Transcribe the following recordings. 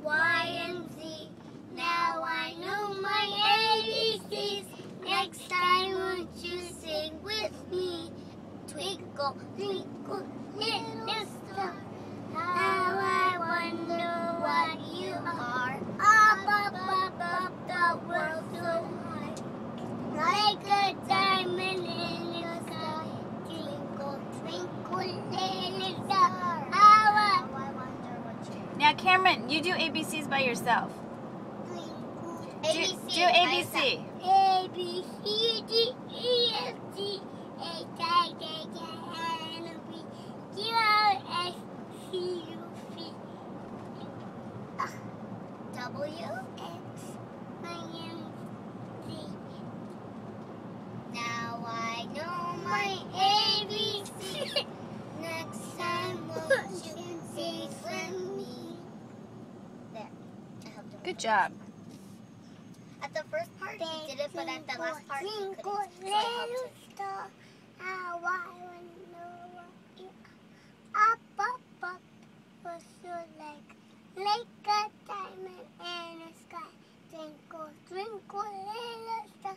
Y, and Z. Now I know my ABCs. Next time, won't you sing with me? Twinkle, twinkle, little star, how I wonder what you are. Up, up, up, up, the world so high, like a diamond in the sky. Twinkle, twinkle, little star, how I wonder what you are. Now, Cameron, you do ABCs by yourself. ABC. Do ABC. A, B, C, D, E, F, G, H, I, J, K, L, M, N, O, P, Q, R, S, T, U, V, W, X, Y, and Z. Now I know my ABC. Next time, won't you sing for me? There. I helped him. Good job. At the first part, he did it, but at the last part, he couldn't. So I helped him. How I wonder what you are. Up, up, up, was your leg, like a diamond in the sky. Twinkle, twinkle, little star,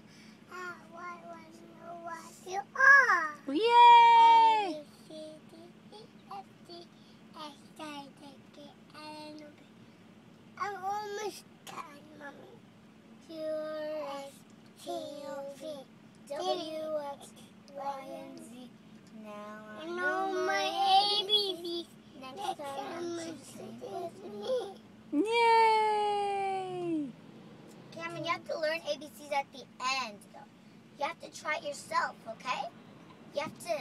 how I wonder what you are. Yay! A, B, C, D, E, F, G, H, I, J, K, L, M, N, O, P. I'm almost done, Mommy. Q, R, S, T, U, V, W, X, Y, and Z. Now I know my ABCs. Next time, sing with me. Yay! Cameron, you have to learn ABCs at the end, though. You have to try it yourself, okay? You have to